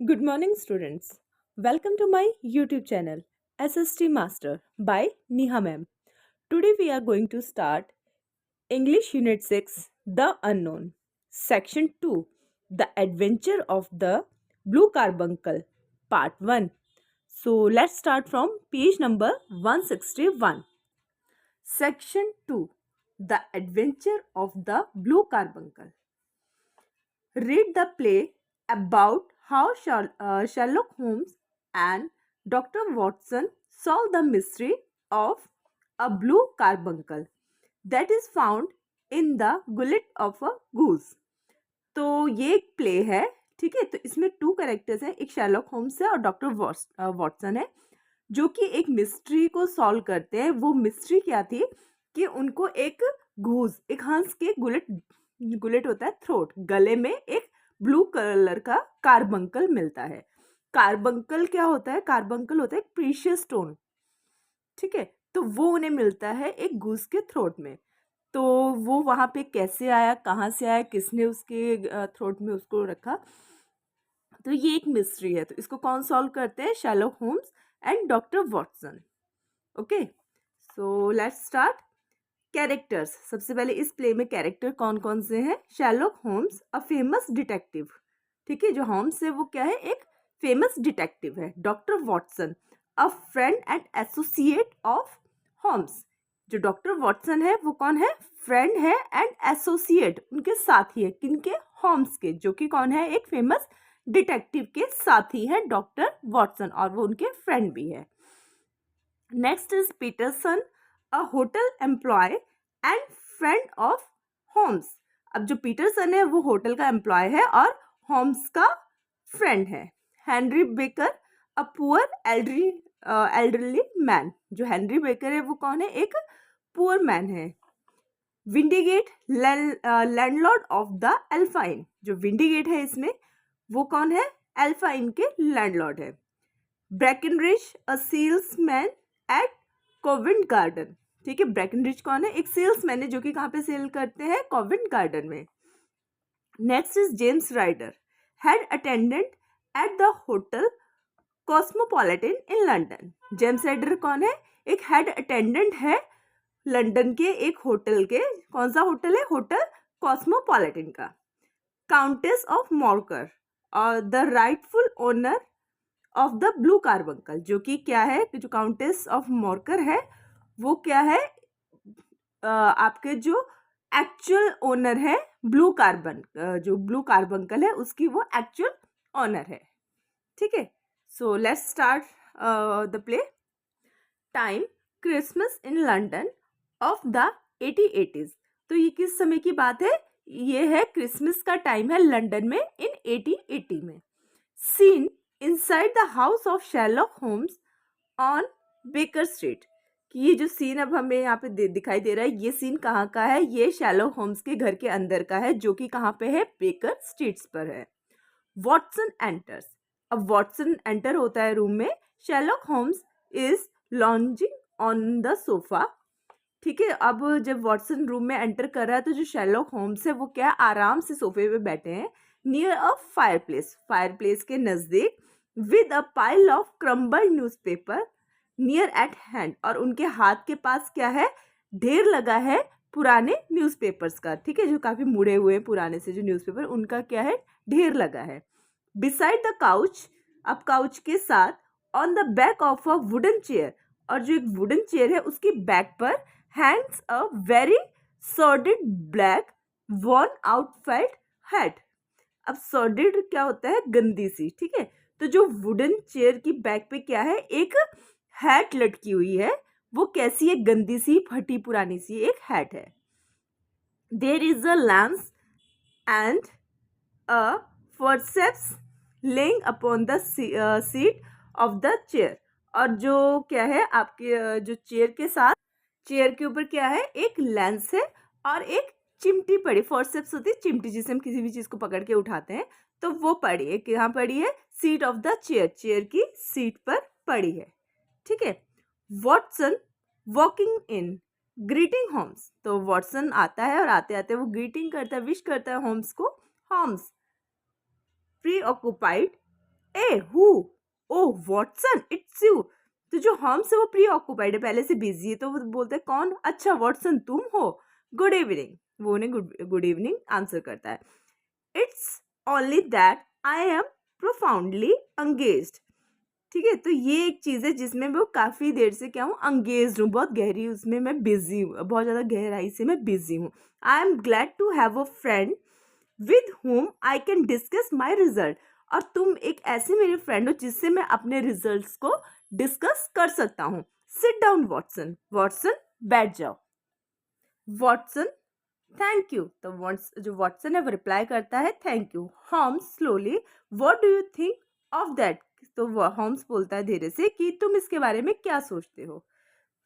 Good morning, students. Welcome to my YouTube channel, SST Master by Neha Ma'am. Today we are going to start English Unit 6, The Unknown, Section 2, The Adventure of the Blue Carbuncle, Part 1. So let's start from page number 161. Section 2, The Adventure of the Blue Carbuncle. Read the play about how Sherlock Holmes and Dr. Watson solve the mystery of a blue carbuncle that is found in the gullet of a goose. तो ये एक play है, ठीक है। तो इसमें to characters हैं, एक शर्लॉक होम्स है और डॉक्टर वॉटसन है, जो कि एक मिस्ट्री को सॉल्व करते हैं। वो मिस्ट्री क्या थी कि उनको एक घूस, एक हंस के गुलेट होता है थ्रोट, गले में एक ब्लू कलर का कार्बंकल मिलता है। कार्बंकल क्या होता है? कार्बंकल होता है एक प्रीशियस स्टोन, ठीक है। तो वो उन्हें मिलता है एक गूस के थ्रोट में। तो वो वहां पे कैसे आया, कहाँ से आया, किसने उसके थ्रोट में उसको रखा, तो ये एक मिस्ट्री है। तो इसको कौन सॉल्व करते हैं? Sherlock homes and doctor Watson. Okay, so let's start. Characters, सबसे पहले इस प्ले में कैरेक्टर कौन कौन से हैं? Sherlock Holmes, a famous detective, ठीक है। जो होम्स है वो क्या है? एक फेमस डिटेक्टिव है। Doctor Watson, a friend and associate of Holmes. जो डॉक्टर वॉटसन है वो कौन है? फ्रेंड है एंड एसोसिएट, उनके साथी है, किनके? होम्स के, जो कि कौन है? एक फेमस डिटेक्टिव के साथी है डॉक्टर वॉटसन, और वो उनके फ्रेंड भी है। Next is Peterson, a hotel employ and friend of Holmes. अब जो पीटरसन है वो होटल का एम्प्लॉय है और होम्स का फ्रेंड है। Henry baker, a poor elderly man. जो हेनरी बेकर है वो कौन है? एक पुअर मैन है। विंडीगेट, लैंडलॉर्ड ऑफ द एल्फाइन। जो विंडीगेट है इसमें वो कौन है? एल्फाइन के लैंडलॉर्ड है। Breckinridge, a salesman at Covent Garden, ठीक है। ब्रैकेनरिज कौन है? एक सेल्समैन है जो कि कहाँ पे सेल करते हैं? कोविंट गार्डन में। Next is James Ryder, head attendant at the hotel Cosmopolitan in London. James Ryder कौन है? एक हेड अटेंडेंट है लंदन के एक होटल के। कौन सा होटल है? होटल कॉस्मोपॉलिटन का। काउंटेस ऑफ मॉर्कर, और the rightful owner of the blue carbuncle, जो कि क्या है? जो काउंटेस ऑफ मॉर्कर है वो क्या है? आपके जो एक्चुअल ओनर है ब्लू कार्बन, जो ब्लू कार्बंकल है उसकी वो एक्चुअल ओनर है, ठीक है। So let's start the play. Time, Christmas in London of the 1880s। तो ये किस समय की बात है? ये है क्रिसमस का टाइम है लंदन में इन 1880 में। Scene, inside the house of Sherlock Holmes on Baker Street. कि ये जो सीन अब हमें यहाँ पे दिखाई दे रहा है, ये सीन कहाँ का है? ये शर्लॉक होम्स के घर के अंदर का है, जो कि कहाँ पे है? बेकर स्ट्रीट्स पर है। वॉटसन एंटर्स, अब वॉटसन एंटर होता है रूम में। Sherlock Holmes is lounging on the sofa, ठीक है। अब जब वॉटसन रूम में एंटर कर रहा है तो जो शर्लॉक होम्स है वो क्या? आराम से सोफे पे बैठे हैं, नियर अ फायरप्लेस, फायरप्लेस के नजदीक, with a pile of crumbled newspaper near eight hand. और उनके हाथ के पास क्या है? ढेर लगा है पुराने न्यूज़पेपर्स का, ठीक है। जो काफी मुड़े हुए हैं पुराने से जो न्यूज़पेपर, उनका क्या है? ढेर लगा है। बिसाइड द काउच, अब काउच के साथ, on the back of a wooden chair, और जो एक वुडन चेयर है उसकी बैक पर hangs a very sordid black worn out felt hat। अब sordid क्या होता है? गंदी सी, ठीक है। तो जो वुडन चेयर की बैक पे क्या है? एक हैट लटकी हुई है। वो कैसी है? गंदी सी, फटी पुरानी सी एक हैट है। There is a lens and a forceps laying upon the seat of the chair। और जो क्या है आपके जो चेयर के साथ, चेयर के ऊपर क्या है? एक लेंस है और एक चिमटी पड़ी। फोर्सेप्स होती है चिमटी, जिसे हम किसी भी चीज को पकड़ के उठाते हैं, तो वो पड़ी है। कहाँ पड़ी है? Seat of the chair, chair की सीट पर पड़ी है, ठीक है। Watson walking in, greeting Holmes. तो वॉटसन आता है और आते आते वो ग्रीटिंग करता है, विश करता है होम्स को। Holmes, preoccupied uh huh, oh Watson it's you. तो जो होम्स है वो प्री ऑक्यूपाइड है, पहले से बिजी है, तो वो बोलते हैं कौन, अच्छा वॉटसन तुम हो, गुड इवनिंग। वो उन्हें गुड गुड इवनिंग आंसर करता है। It's only that I am profoundly engaged. ठीक है, तो ये एक चीज़ है जिसमें वो काफ़ी देर से क्या हूँ, एंगेज्ड हूँ, बहुत गहरी उसमें मैं बिजी हूँ, बहुत ज़्यादा गहराई से मैं बिजी हूँ। I am glad to have a friend with whom I can discuss my result. और तुम एक ऐसे मेरे फ्रेंड हो जिससे मैं अपने रिजल्ट्स को डिस्कस कर सकता हूँ। सिट डाउन वॉटसन, वॉटसन बैठ जाओ। वॉटसन थैंक यू, तो जो वॉटसन है वो रिप्लाई करता है thank you. Holmes slowly, what do you think of that. तो होम्स बोलता है धीरे से कि तुम इसके बारे में क्या सोचते हो।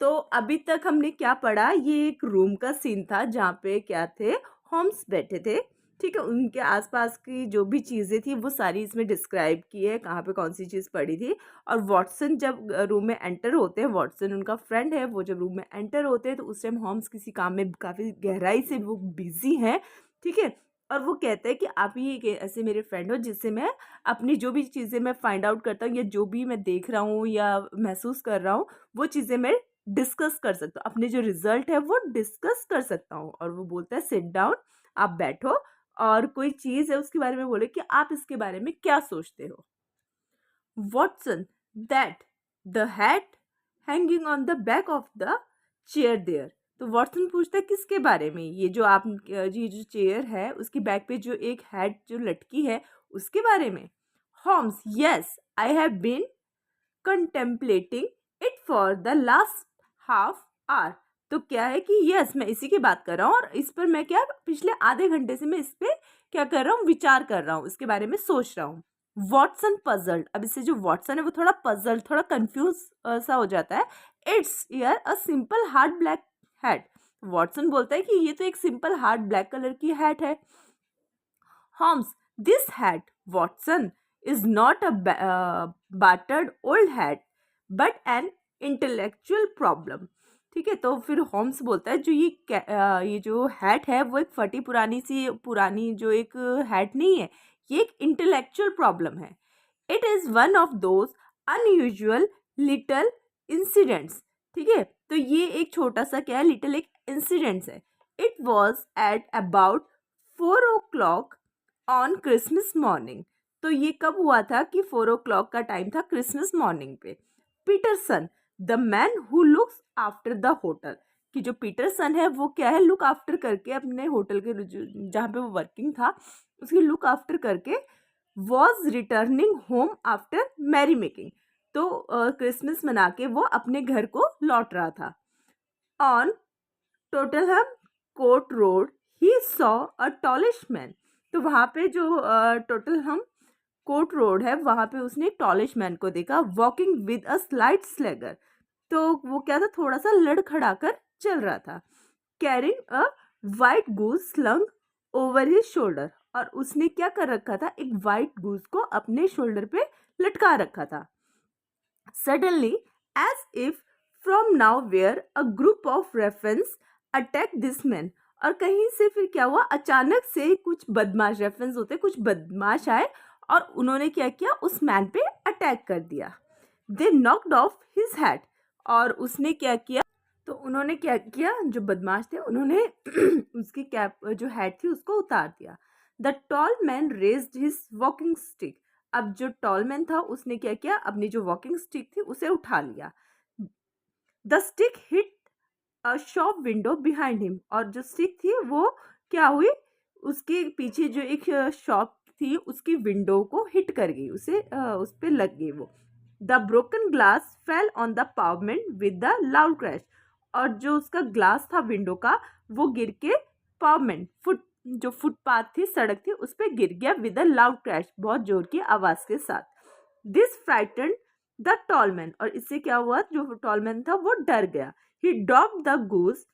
तो अभी तक हमने क्या पढ़ा, ये एक रूम का सीन था जहाँ पे क्या थे, होम्स बैठे थे। ठीक है, उनके आसपास की जो भी चीज़ें थी वो सारी इसमें डिस्क्राइब की है, कहाँ पे कौन सी चीज़ पड़ी थी। और वॉटसन जब रूम में एंटर होते हैं, वॉटसन उनका फ्रेंड है, वो जब रूम में एंटर होते हैं तो उस टाइम होम्स किसी काम में काफ़ी गहराई से वो बिजी हैं। ठीक है, और वो कहते हैं कि आप ही एक ऐसे मेरे फ्रेंड हो जिससे मैं अपनी जो भी चीज़ें मैं फाइंड आउट करता हूँ या जो भी मैं देख रहा हूँ या महसूस कर रहा हूँ, वो चीज़ें मैं डिस्कस कर सकता हूँ, अपने जो रिजल्ट है वो डिस्कस कर सकता हूँ। और वो बोलता है सिट डाउन, आप बैठो, और कोई चीज़ है उसके बारे में बोले कि आप इसके बारे में क्या सोचते हो। Watson that the hat hanging on the back of the chair there. तो वॉटसन पूछता है किसके बारे में, ये जो आप ये जो चेयर है उसकी बैक पे जो एक हैट जो लटकी है उसके बारे में। Holmes yes I have been contemplating it for the last half hour. तो क्या है कि यस मैं इसी की बात कर रहा हूँ, और इस पर मैं क्या पिछले आधे घंटे से मैं इस पे क्या कर रहा हूँ, विचार कर रहा हूँ, इसके बारे में सोच रहा हूँ। वॉटसन पजल्ड, अब इससे जो वॉटसन है वो थोड़ा पजल्ड, थोड़ा कंफ्यूज सा हो जाता है। It's year a simple hard black hat. Watson बोलता है कि ये तो एक सिंपल हार्ड ब्लैक कलर की हैट है। Holmes, this hat, Watson, is not a battered old hat, but an intellectual problem. ठीक है, तो फिर होम्स बोलता है जो ये जो हैट है वो एक फटी पुरानी जो एक हैट नहीं है, ये एक इंटेलेक्चुअल प्रॉब्लम है। It is one of those unusual little incidents. ठीक है, तो ये एक छोटा सा क्या है, लिटिल एक इंसिडेंट्स है। It was at about 4 o'clock on Christmas morning. तो ये कब हुआ था कि 4 o'clock का टाइम था क्रिसमस मॉर्निंग पे। Peterson the man who looks after the hotel, कि जो पीटरसन है वो क्या है, लुक आफ्टर करके अपने होटल के जहाँ पे वो वर्किंग था उसकी लुक आफ्टर करके was returning home after merrymaking. तो क्रिसमस मना के वो अपने घर को लौट रहा था। On Tottenham Court Road he saw a tallish man. तो वहाँ पे जो टोटलहम कोर्ट रोड है वहाँ पे उसने एक टॉलिश मैन को देखा, वॉकिंग विद अ स्लाइट स्लैगर। तो वो क्या था, थोड़ा सा लड़खड़ा कर चल रहा था। Carrying a white goose slung over his shoulder, और उसने क्या कर रखा था, एक वाइट गूस को अपने शोल्डर पे लटका रखा था। Suddenly, as if from nowhere, a group of reference attacked this man. और कहीं से फिर क्या हुआ, अचानक से कुछ बदमाश, रेफरेंस होते कुछ बदमाश आए और उन्होंने क्या किया, उस मैन पे अटैक कर दिया। दे नॉक्ड ऑफ हिज हैट, और उसने क्या किया, तो उन्होंने क्या किया, जो बदमाश थे उन्होंने उसकी कैप जो हैट थी उसको उतार दिया। The tall man raised his walking stick. अब जो टॉल मैन था उसने क्या किया, अपनी जो वॉकिंग स्टिक थी उसे उठा लिया। The stick hit a shop window behind him, और जो स्टिक थी वो क्या हुई, उसके पीछे जो एक शॉप थी उसकी विंडो को हिट कर गई, उस पे लग गई वो। The broken glass fell on the pavement with the loud crash, और जो उसका ग्लास था विंडो का वो गिर के पावमेंट जो फुटपाथ थी, सड़क थी, उस पर गिर गया विद अ लाउड क्रैश, बहुत जोर की आवाज के साथ। दिस फ्राइटन द टॉलमैन, और इससे क्या हुआ, जो टॉलमैन था वो डर गया। He drop the goose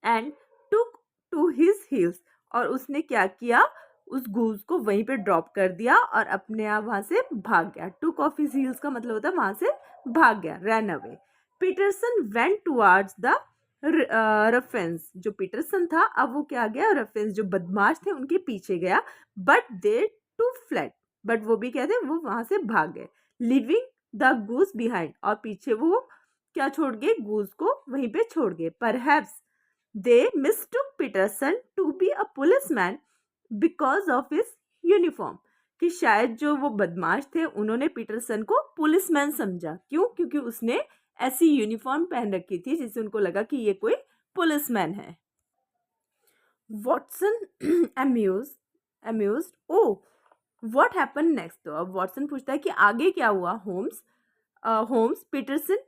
and took to his heels, और उसने क्या किया, उस गूज को वहीं पे ड्रॉप कर दिया और अपने आप वहां से भाग गया। टुक ऑफ हिज हील्स का मतलब होता है वहां से भाग गया, ran away. Peterson went towards the ruffians, जो पीटरसन था अब वो क्या गया, रफेंस जो बदमाश थे उनके पीछे गया। But they too fled, but वो भी कहते वो वहां से भाग गए, लिविंग द गूस बिहाइंड, और पीछे वो क्या छोड़ गए, गूस को वहीं पे छोड़ गए। Perhaps they mistook Peterson to be a policeman because of his uniform, कि शायद जो वो बदमाश थे उन्होंने पीटरसन को पुलिसमैन समझा। क्यों? क्योंकि उसने ऐसी यूनिफॉर्म पहन रखी थी जिससे उनको लगा कि ये कोई पुलिसमैन है। Watson amused, oh what happened next? तो अब वॉटसन पूछता है कि आगे क्या हुआ। Holmes Peterson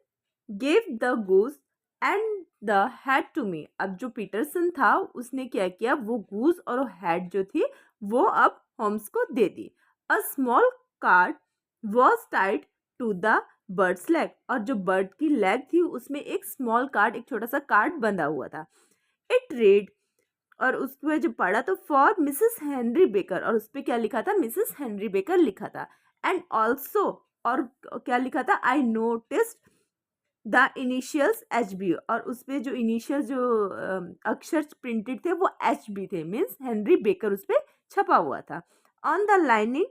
gave the goose and the hat to me. अब जो पीटरसन था उसने क्या किया, वो गूस और हैट जो थी वो अब होम्स को दे दी। A small card was tied to the bird's leg, और जो बर्ड की लेग थी उसमें एक स्मॉल कार्ड, एक छोटा सा कार्ड बंधा हुआ था। इट रीड, और उसमें जो पढ़ा तो फॉर मिसेस हेनरी बेकर, और उस पर क्या लिखा था, मिसेस हेनरी बेकर लिखा था। एंड ऑल्सो, और क्या लिखा था, I noticed the initials H B, और उसपे जो इनिशियल जो अक्षर प्रिंटेड थे वो एच बी थे, मीन्स हेनरी बेकर उस पर छपा हुआ था। On the lining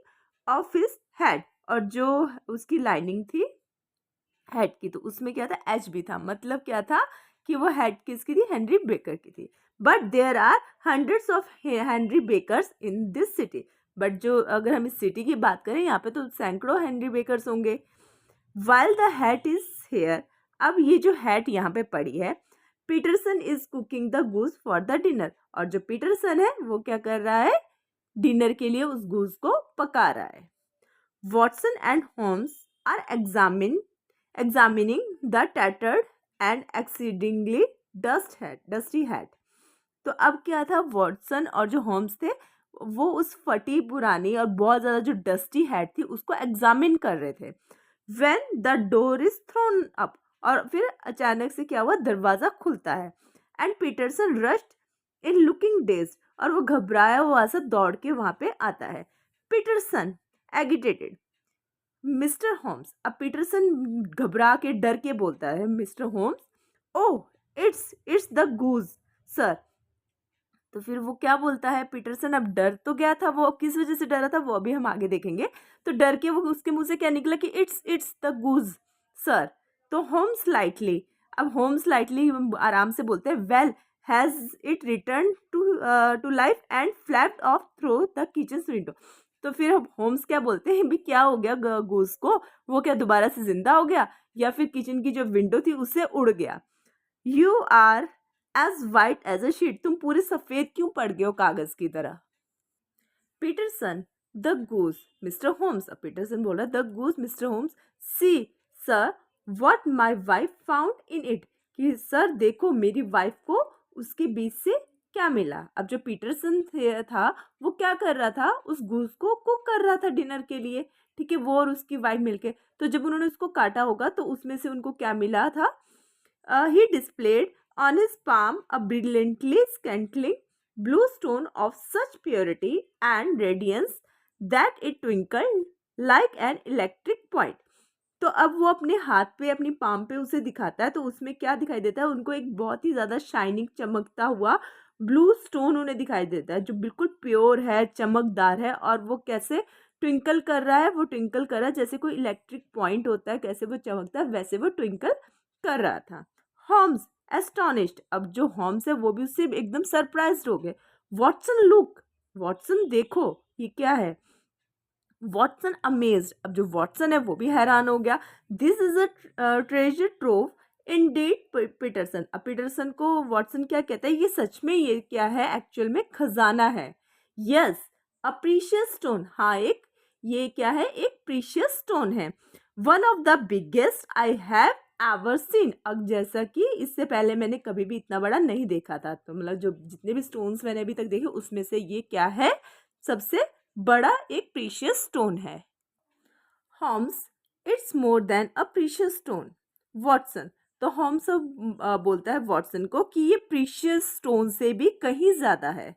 of his head, और जो उसकी लाइनिंग थी हेड की, तो उसमें क्या था, एच बी था। मतलब क्या था कि वो हेड किसकी थी, हेनरी बेकर की थी। But there are hundreds of Henry Bakers in this city, but जो अगर हम इस सिटी की बात करें यहाँ पे तो सैकड़ों हेनरी बेकर्स होंगे। While the hat is here, अब ये जो हैट यहाँ पे पड़ी है, Peterson is cooking the goose for the dinner, और जो पीटरसन है वो क्या कर रहा है, डिनर के लिए उस गूस को पका रहा है। Watson and Holmes are examining the tattered and exceedingly dusty hat। तो अब क्या था, वॉटसन और जो होम्स थे वो उस फटी पुरानी और बहुत ज़्यादा जो डस्टी हैट थी उसको एग्जामिन कर रहे थे। When the door is thrown up, और फिर अचानक से क्या हुआ, दरवाज़ा खुलता है। And Peterson rushed in looking dazed, और वो घबराया हुआ सा दौड़ के वहाँ पे आता है। पीटरसन एगिटेटेड, मिस्टर होम्स, अब पीटरसन घबरा के डर के बोलता है, mister Holmes, oh it's the goose sir. तो फिर वो क्या बोलता है, पीटरसन अब डर तो गया था, वो किस वजह से डरा था वो अभी हम आगे देखेंगे। तो डर के वो उसके मुंह से क्या निकला कि इट्स द गूज सर। तो होम्स लाइटली, अब होम्स लाइटली आराम से बोलते हैं, well has it return to life and flapped off through the kitchen window. तो फिर होम्स क्या बोलते हैं, भी क्या हो गया गूस को, वो क्या दोबारा से जिंदा हो गया या फिर किचन की जो विंडो थी उससे उड़ गया। You are as white as a sheet, तुम पूरे सफेद क्यों पड़ गए हो कागज की तरह। Peterson the goose mister Holmes, अब पीटरसन बोल रहा the goose mister Holmes, see sir what my wife found in it, कि सर देखो मेरी वाइफ को उसके बीच से क्या मिला। अब जो पीटरसन था वो क्या कर रहा था, उस गूस को कुक कर रहा था डिनर के लिए, ठीक है, वो और उसकी वाइफ मिलके। तो जब उन्होंने उसको काटा होगा तो उसमें से उनको क्या मिला था, he displayed on his palm a brilliantly scintillating blue stone of such purity and radiance that it twinkled like an electric point। तो अब वो अपने हाथ पे, अपनी पाम पे उसे दिखाता है, तो उसमें क्या दिखाई देता है उनको, एक बहुत ही ज़्यादा शाइनिंग चमकता हुआ ब्लू स्टोन उन्हें दिखाई देता है जो बिल्कुल प्योर है, चमकदार है, और वो कैसे ट्विंकल कर रहा है, वो ट्विंकल कर रहा है जैसे कोई इलेक्ट्रिक पॉइंट होता है, कैसे वो चमकता है वैसे वो ट्विंकल कर रहा था। हॉम्स एस्टोनिश्ड, अब जो हॉम्स है वो भी उससे एकदम सरप्राइज्ड हो गए। वॉटसन लुक, वॉटसन देखो ये क्या है। वॉटसन अमेज्ड, अब जो वॉटसन है वो भी हैरान हो गया। This is a treasure trove indeed Peterson, अब पीटरसन को वॉटसन क्या कहता है, ये सच में ये क्या है, एक्चुअल में खजाना है। यस अ प्रीशियस स्टोन, हाँ एक ये क्या है, एक प्रीशियस स्टोन है। One of the biggest I have ever seen, अब जैसा कि इससे पहले मैंने कभी भी इतना बड़ा नहीं देखा था, तो मतलब जो जितने भी स्टोन्स मैंने अभी तक देखे उसमें से ये क्या है, सबसे बड़ा एक प्रीशियस स्टोन है। Holmes it's more than a precious stone. Watson, तो हॉम्स बोलता है वॉटसन को कि ये प्रीशियस स्टोन से भी कहीं ज्यादा है।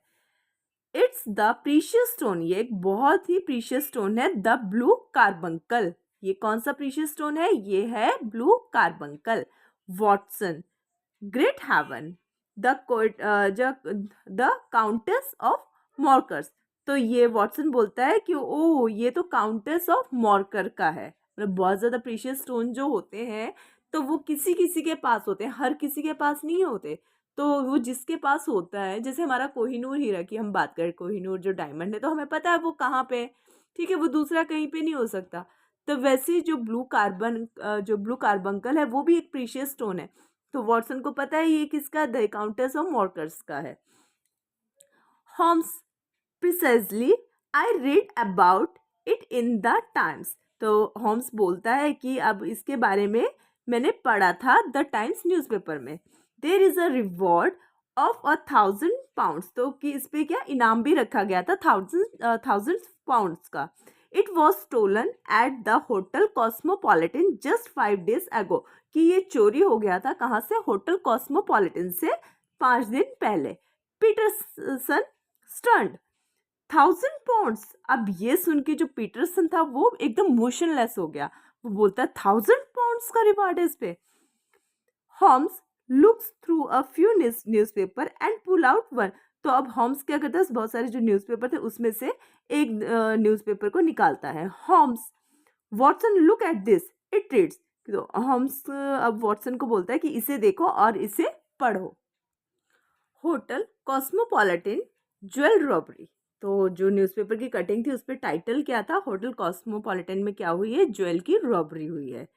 इट्स द प्रीशियस स्टोन, ये एक बहुत ही प्रीशियस स्टोन है। द ब्लू कार्बंकल, ये कौन सा प्रीशियस स्टोन है, ये है blue carbuncle. Watson, great heaven, the the Countess of Morcar's, तो ये वॉटसन बोलता है कि ओ ये तो काउंटेस ऑफ मॉर्कर का है। मतलब बहुत ज़्यादा प्रीशियस स्टोन जो होते हैं तो वो किसी किसी के पास होते हैं, हर किसी के पास नहीं होते। तो वो जिसके पास होता है, जैसे हमारा कोहिनूर हीरा की हम बात करें, कोहिनूर जो डायमंड है तो हमें पता है वो कहाँ पे है, ठीक है, वो दूसरा कहीं पे नहीं हो सकता। तो वैसे ही जो ब्लू कार्बंकल है वो भी एक प्रीशियस स्टोन है। तो वॉटसन को पता है ये किसका, द काउंटेस ऑफ मॉर्कर्स का है। Holmes precisely I read about it in the Times. तो होम्स बोलता है कि अब इसके बारे में मैंने पढ़ा था द टाइम्स न्यूज़पेपर में। There is a reward of 1,000 pounds, तो कि इस पे क्या इनाम भी रखा गया था, थाउजेंड पाउंड्स का। It was stolen at the hotel Cosmopolitan just 5 days ago, कि ये चोरी हो गया था कहाँ से, होटल कॉस्मोपॉलिटन से 5 दिन पहले। Peterson stunned 1,000 pounds. अब ये सुन के जो पीटरसन था वो एकदम मोशनलेस हो गया। वो बोलता है 1,000 पाउंड्स का रिवार्ड है इस पे। Holmes looks through a few newspaper and pull out one. तो अब हॉम्स क्या करता है, बहुत सारे जो न्यूज़पेपर थे उसमें से एक न्यूज़पेपर को निकालता है। Holmes Watson look at this it reads. तो हॉम्स अब वॉटसन को बोलता है कि इसे देखो और इसे पढ़ो। Hotel cosmopolitan jewel robbery. तो जो न्यूज़पेपर की कटिंग थी उस पर टाइटल क्या था, होटल कॉस्मोपॉलिटन में क्या हुई है, ज्वेल की रॉबरी हुई है।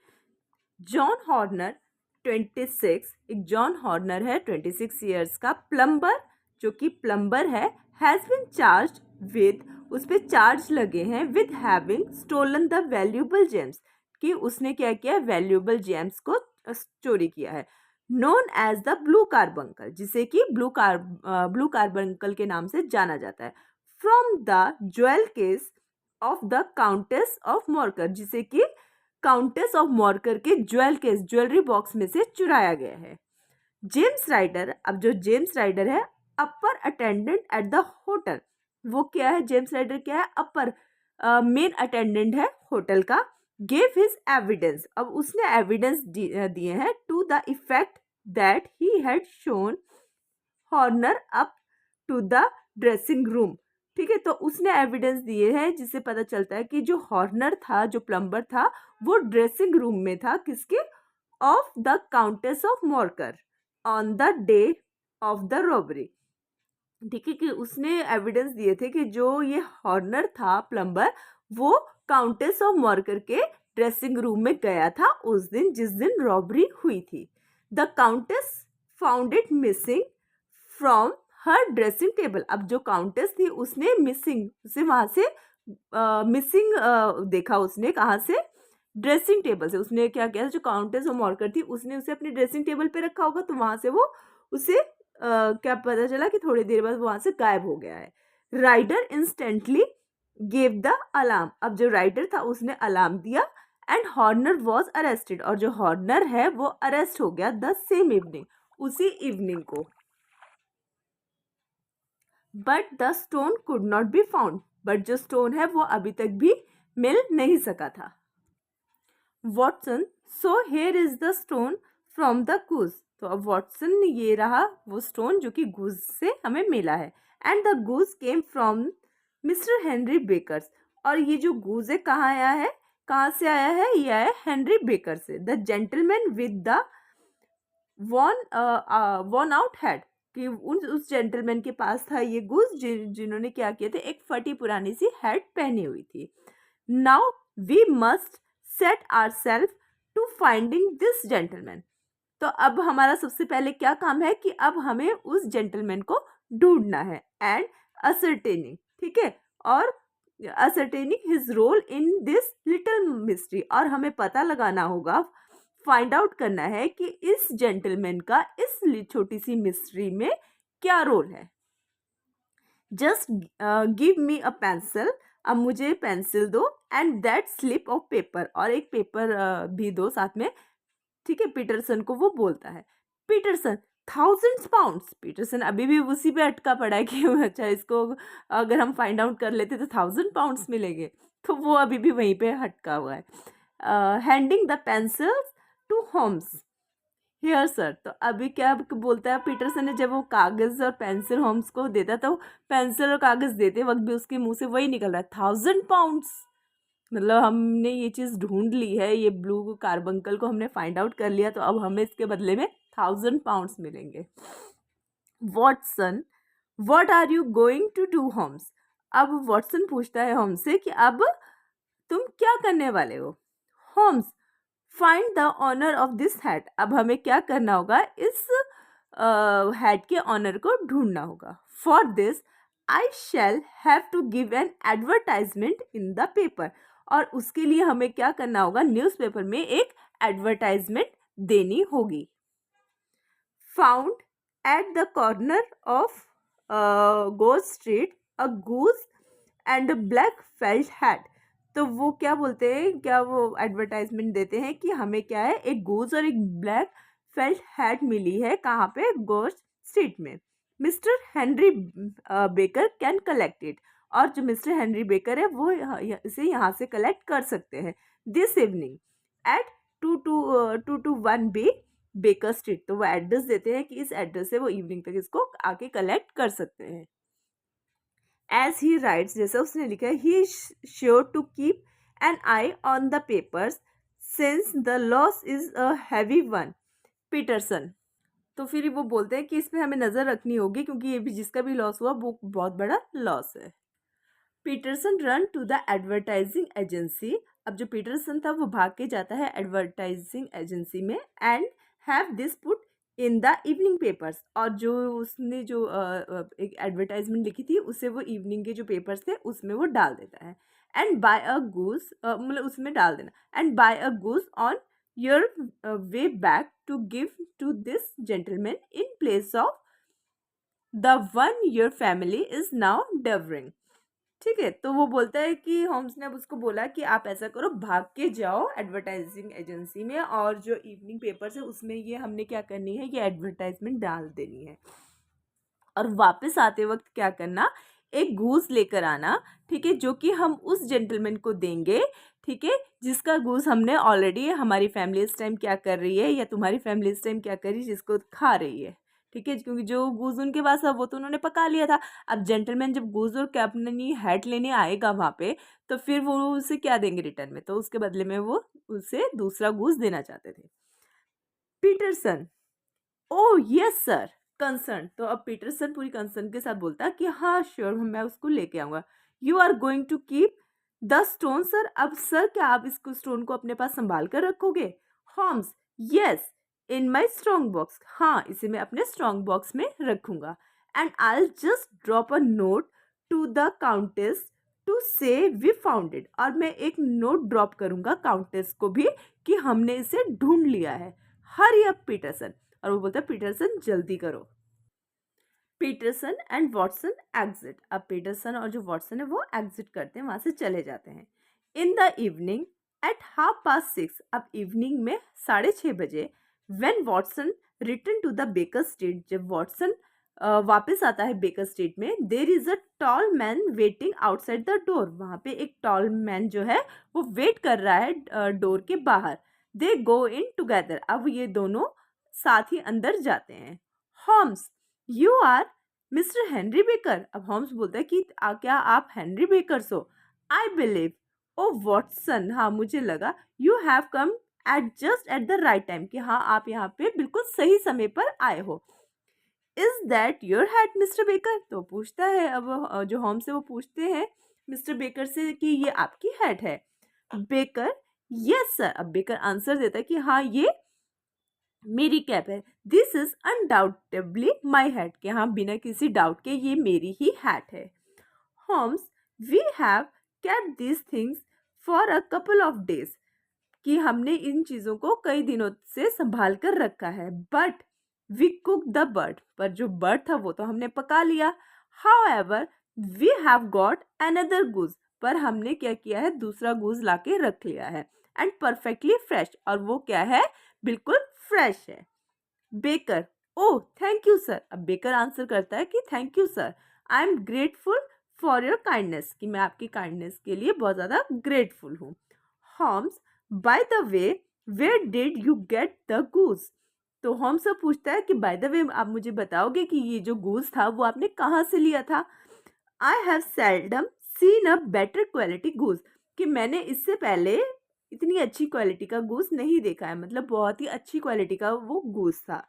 जॉन हॉर्नर 26, एक जॉन हॉर्नर है 26 ईयर्स का प्लम्बर, जो कि प्लम्बर है, हैज़ बिन चार्ज विद, उस पर चार्ज लगे हैं with having stolen the valuable gems, कि उसने क्या किया, वैल्यूएबल जेम्स को चोरी किया है। Known as the blue carbuncle, जिसे कि ब्लू कार्बंकल के नाम से जाना जाता है। From the jewel case of the Countess of Morcar, जिसे कि काउंटेस ऑफ मॉर्कर के ज्वेलरी बॉक्स में से चुराया गया है। जेम्स राइडर, अब जो जेम्स राइडर है upper attendant at the hotel, वो क्या है, जेम्स राइडर क्या है, अपर मेन अटेंडेंट है होटल का। गेव हिज एविडेंस, अब उसने एविडेंस दिए हैं to the effect that he had shown Horner up to the dressing room. ठीक है, तो उसने एविडेंस दिए हैं जिससे पता चलता है कि जो हॉर्नर था, जो प्लम्बर था, वो ड्रेसिंग रूम में था, किसके, of the Countess of Morcar on the day of the robbery. ठीक है, कि उसने एविडेंस दिए थे कि जो ये हॉर्नर था प्लम्बर, वो काउंटेस ऑफ मॉर्कर के ड्रेसिंग रूम में गया था उस दिन जिस दिन रॉबरी हुई थी। The countess found it missing from her dressing table. अब जो काउंटेस थी उसने मिसिंग, उसे वहां से मिसिंग देखा, उसने कहाँ से, ड्रेसिंग टेबल से। उसने क्या किया, जो काउंटेस और मॉर्कर थी उसने उसे अपनी ड्रेसिंग टेबल पे रखा होगा, तो वहां से वो उसे क्या पता चला कि थोड़ी देर बाद वहां से गायब हो गया है। Ryder instantly gave the alarm, अब जो राइडर था उसने अलार्म दिया, एंड हॉर्नर वॉज अरेस्टेड, और जो हॉर्नर है वो अरेस्ट हो गया द सेम इवनिंग, उसी इवनिंग को। But the stone could not be found, but जो स्टोन है वो अभी तक भी मिल नहीं सका था। Watson so here is the stone from the goose. तो अब वॉटसन, ये रहा वो स्टोन जो कि गूज से हमें मिला है, and the goose came from mister Henry Baker's. और ये जो गूज है कहाँ आया है, कहाँ से आया है, ये आया हेनरी बेकर से। The gentleman with the worn out head, कि उस जेंटलमैन के पास था ये गूज जिन्होंने क्या किया था, एक फटी पुरानी सी हैट पहनी हुई थी। Now we must set our self to finding this gentleman. तो अब हमारा सबसे पहले क्या काम है कि अब हमें उस जेंटलमैन को ढूंढना है, एंड असरटेनिंग, ठीक है, और ascertaining his role in this little mystery, और हमें पता लगाना होगा, फाइंड आउट करना है कि इस जेंटलमैन का इस छोटी सी मिस्ट्री में क्या रोल है। Just give me a pencil, अब मुझे पेंसिल दो, and that slip of paper, और एक पेपर भी दो साथ में। ठीक है, पीटरसन को वो बोलता है। पीटरसन 1,000 पाउंड्स, पीटरसन अभी भी उसी पे अटका पड़ा है कि अच्छा इसको अगर हम फाइंड आउट कर लेते तो 1,000 पाउंड्स मिलेंगे, तो वो अभी भी वहीं पे हटका हुआ है। Handing the pencils to Holmes, here sir. तो अभी क्या बोलता है पीटरसन ने, जब वो कागज और पेंसिल होम्स को देता तो पेंसिल और कागज देते वक्त भी उसके मुंह से वही निकल रहा है, 1000 पाउंड्स। मतलब हमने ये चीज़ ढूंढ ली है, ये ब्लू कार्बंकल को हमने फाइंड आउट कर लिया, तो अब हमें इसके बदले में 1000 पाउंड्स मिलेंगे। Watson, what are you going to do Holmes. अब वॉटसन पूछता है होम्स से कि अब तुम क्या करने वाले हो। Holmes, find the owner of this hat. अब हमें क्या करना होगा, इस हैट के ऑनर को ढूंढना होगा। For this I shall have to give an advertisement in the paper. और उसके लिए हमें क्या करना होगा, न्यूज़पेपर में एक एडवर्टाइजमेंट देनी होगी। Found at the corner of goes street a goose and black felt hat. तो वो क्या बोलते हैं, क्या वो एडवर्टाइजमेंट देते हैं कि हमें क्या है, एक गूज और एक ब्लैक फेल्ट हैट मिली है, कहाँ पे, गोज स्ट्रीट में। Mister Henry baker can collect it. और जो मिस्टर हेनरी बेकर है वो इसे यहाँ से कलेक्ट कर सकते हैं। This evening at 221 B Baker street. तो वो एड्रेस देते हैं कि इस एड्रेस से वो इवनिंग तक इसको आके कलेक्ट कर सकते हैं। एज ही राइट्स, जैसा उसने लिखा है, he is sure to keep an eye on the papers since the loss is a heavy one. Peterson, तो फिर वो बोलते हैं कि इसमें हमें नज़र रखनी होगी क्योंकि ये भी जिसका भी लॉस हुआ वो बहुत बड़ा लॉस है। Peterson run to the advertising agency. अब जो पीटरसन था वो भाग के जाता है एडवर्टाइजिंग एजेंसी में, and have this put in the evening papers. और जो उसने जो एक एडवर्टाइजमेंट लिखी थी उसे वो इवनिंग के जो पेपर्स थे उसमें वो डाल देता है। एंड बाय अ गूस, मतलब उसमें डाल देना, and buy a goose on your way back to give to this gentleman in place of the one your family is now devouring. ठीक है, तो वो बोलता है कि होम्स ने अब उसको बोला कि आप ऐसा करो, भाग के जाओ एडवर्टाइजिंग एजेंसी में, और जो इवनिंग पेपर्स है उसमें ये हमने क्या करनी है, ये एडवर्टाइजमेंट डाल देनी है। और वापस आते वक्त क्या करना, एक गूस लेकर आना, ठीक है, जो कि हम उस जेंटलमैन को देंगे, ठीक है, जिसका गूस हमने ऑलरेडी हमारी फैमिली इस टाइम क्या कर रही है, या तुम्हारी फैमिली इस टाइम क्या कर रही है, जिसको खा रही है। ठीक है, क्योंकि जो गूस उनके पास है वो तो उन्होंने पका लिया था। अब जेंटलमैन जब गूस और अपनी हैट लेने आएगा वहाँ पे, तो फिर वो उसे क्या देंगे रिटर्न में, तो उसके बदले में वो उसे दूसरा गूस देना चाहते थे। Peterson, oh yes sir, concern. तो अब पीटरसन पूरी कंसर्न के साथ बोलता है कि हाँ श्योर, मैं उसको लेके आऊँगा। You are going to keep the stone sir. अब सर क्या आप इसको स्टोन को अपने पास संभाल कर रखोगे। Holmes, yes, in my strong box. हाँ, इसे मैं अपने स्ट्रॉन्ग बॉक्स में रखूँगा। And I just drop a note to the Countess to say we found it. और मैं एक नोट ड्रॉप करूँगा काउंटेस को भी कि हमने इसे ढूंढ लिया है। Hurry up Peterson. और वो बोलता है पीटरसन जल्दी करो। Peterson and Watson exit. अब पीटरसन और जो वॉटसन है वो एग्जिट करते हैं, वहां से चले जाते हैं। इन द इवनिंग एट 6:30, अब इवनिंग में 6:30 बजे, when Watson return to the Baker street, जब वॉटसन वापस आता है बेकर स्ट्रीट में, there is a tall man waiting outside the door. वहां पे एक टॉल मैन जो है वो वेट कर रहा है डोर के बाहर। They go in together. अब ये दोनों साथ ही अंदर जाते हैं। Holmes, you are mister Henry Baker. अब होम्स बोलता है कि क्या आप हेनरी बेकर हो। आई बिलीव, ओ वॉटसन, हाँ मुझे लगा, you have come at just at the right time, कि हाँ आप यहाँ पे बिल्कुल सही समय पर आए हो। Is that your hat mister baker. तो पूछता है, अब जो होम्स है वो पूछते हैं मिस्टर बेकर से कि ये आपकी हैट है। Baker, yes sir. अब बेकर आंसर देता है कि हाँ ये मेरी कैप है। This is undoubtedly my hat, कि हाँ बिना किसी डाउट के ये मेरी ही हैट है। Holmes, we have kept these things for a couple of days, कि हमने इन चीज़ों को कई दिनों से संभाल कर रखा है। But we cook the bird, पर जो बर्ड था वो तो हमने पका लिया। However we have got another goose, पर हमने क्या किया है, दूसरा गूज ला के रख लिया है। एंड परफेक्टली फ्रेश, और वो क्या है, बिल्कुल फ्रेश है। Baker, oh thank you sir. अब बेकर आंसर करता है कि thank you sir, I am grateful for your kindness, कि मैं आपकी काइंडनेस के लिए बहुत ज़्यादा ग्रेटफुल हूँ। Holmes, by the way where did you get the goose. तो होम्स अब पूछता है कि बाय द वे आप मुझे बताओगे कि ये जो गूस था वो आपने कहाँ से लिया था? I have seldom seen a better quality goose, कि मैंने इससे पहले इतनी अच्छी क्वालिटी का गूस नहीं देखा है, मतलब बहुत ही अच्छी क्वालिटी का वो गूस था।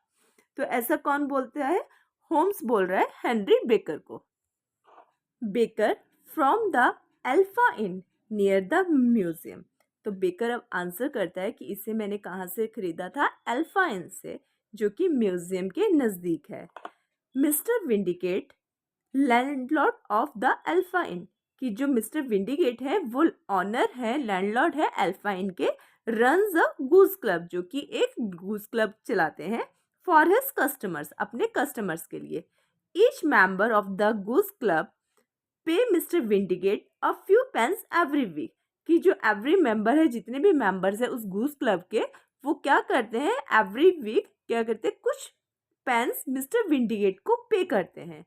तो ऐसा कौन बोलता है? होम्स बोल रहा है हेनरी बेकर को। Baker from the Alpha in near the museum. तो बेकर अब आंसर करता है कि इसे मैंने कहाँ से खरीदा था? अल्फा इन से, जो कि म्यूजियम के नज़दीक है। Mister Windigate landlord of the Alpha Inn, कि जो मिस्टर विंडिकेट है वो ऑनर है, लैंडलॉर्ड है अल्फा इन के, रन्स अ गूस क्लब, जो कि एक गूस क्लब चलाते हैं फॉर हिज कस्टमर्स, अपने कस्टमर्स के लिए। Each member of the goose club pay mister Windigate a few pence every week, कि जो एवरी मेंबर है, जितने भी मेंबर्स है उस गूस क्लब के, वो क्या करते हैं? एवरी वीक क्या करते हैं? कुछ पेंस मिस्टर विंडिगेट को पे करते हैं।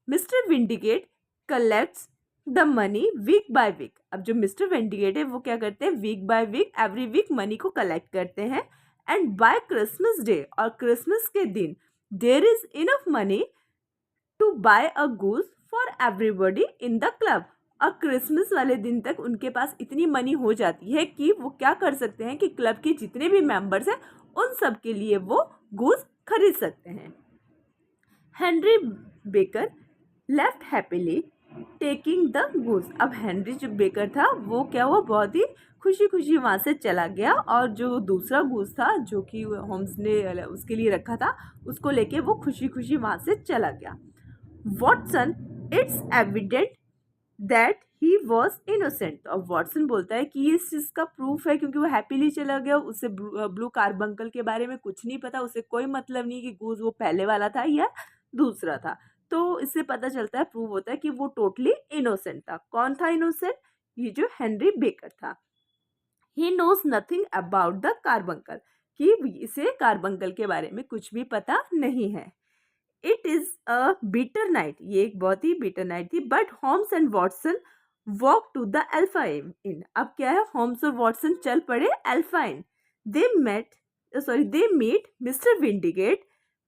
Mister Windigate collects the money week by week. अब जो मिस्टर विंडिगेट है वो क्या करते हैं? Week by week, every week money को कलेक्ट करते हैं। एंड बाय क्रिसमस डे, और क्रिसमस के दिन, there is enough money to buy a goose for everybody in the club. और क्रिसमस वाले दिन तक उनके पास इतनी मनी हो जाती है कि वो क्या कर सकते हैं कि क्लब के जितने भी मेंबर्स हैं उन सब के लिए वो गूस खरीद सकते हैं। Henry baker left happily taking the goose. अब हेनरी जो बेकर था वो क्या हुआ? बहुत ही खुशी खुशी वहाँ से चला गया, और जो दूसरा गूस था जो कि होम्स ने उसके लिए रखा था, उसको लेके वो खुशी खुशी वहाँ से चला गया। Watson, it's evident that he was innocent. और वॉटसन बोलता है कि ये इस चीज़ का प्रूफ है, क्योंकि वो हैप्पीली चला गया, उसे ब्लू कार्बंकल के बारे में कुछ नहीं पता, उसे कोई मतलब नहीं कि गूज वो पहले वाला था या दूसरा था। तो इससे पता चलता है, प्रूव होता है कि वो टोटली इनोसेंट था। कौन था इनोसेंट? ये जो हेनरी बेकर था। He knows nothing about the carbuncle, कि इसे कार्बंकल के बारे में कुछ भी पता नहीं है। It is a bitter night, ये एक बहुत ही बिटर नाइट थी, but Holmes and Watson walk to the Alpha Inn. अब क्या है? होम्स और वॉटसन चल पड़े Alpha Inn. They meet mister Windigate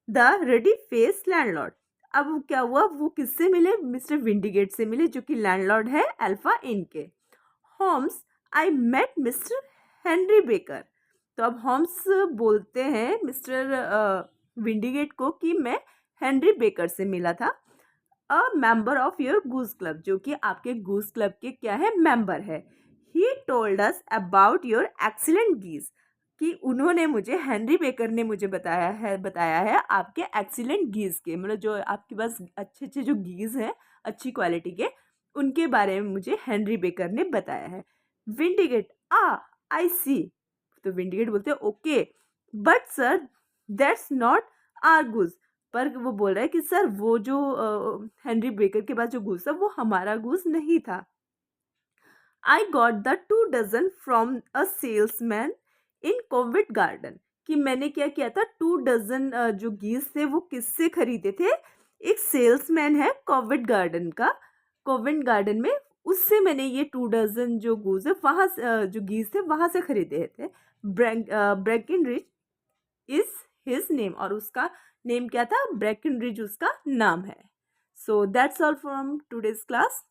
the ready face landlord. अब क्या हुआ? वो किससे मिले? मिस्टर विंडिगेट से मिले, जो कि लैंडलॉर्ड है अल्फा इन के। Holmes, I met mister Henry Baker. तो अब होम्स बोलते हैं मिस्टर विंडिगेट को कि मैं हेनरी बेकर से मिला था, a member of your goose club, जो कि आपके गूस क्लब के क्या है? मेंबर है। He told us about your excellent geese, कि उन्होंने मुझे, हेनरी बेकर ने मुझे बताया है आपके एक्सीलेंट गीज के, मतलब जो आपके पास अच्छे अच्छे जो गीज हैं अच्छी क्वालिटी के, उनके बारे में मुझे हेनरी बेकर ने बताया है। विंडिगेट, आई सी। तो विंडिगेट बोलते हैं okay, but sir that's not our goose. पर वो बोल रहा है कि सर वो जो हेनरी बेकर के पास जो गूस था वो हमारा गूस नहीं था। I got the 2 dozen from a salesman in Covid garden, कि मैंने क्या किया था? 2 डज़न जो गीस थे वो किससे खरीदे थे? एक सेल्समैन है कोविड गार्डन का, कोविड गार्डन में, उससे मैंने ये 2 डज़न जो गूस है वहाँ जो गीस थे वहाँ से खरीदे थे। ब्रैकेनरिज इज हिज नेम, और उसका नेम क्या था? ब्रैकेनरिज उसका नाम है। So that's all from today's class.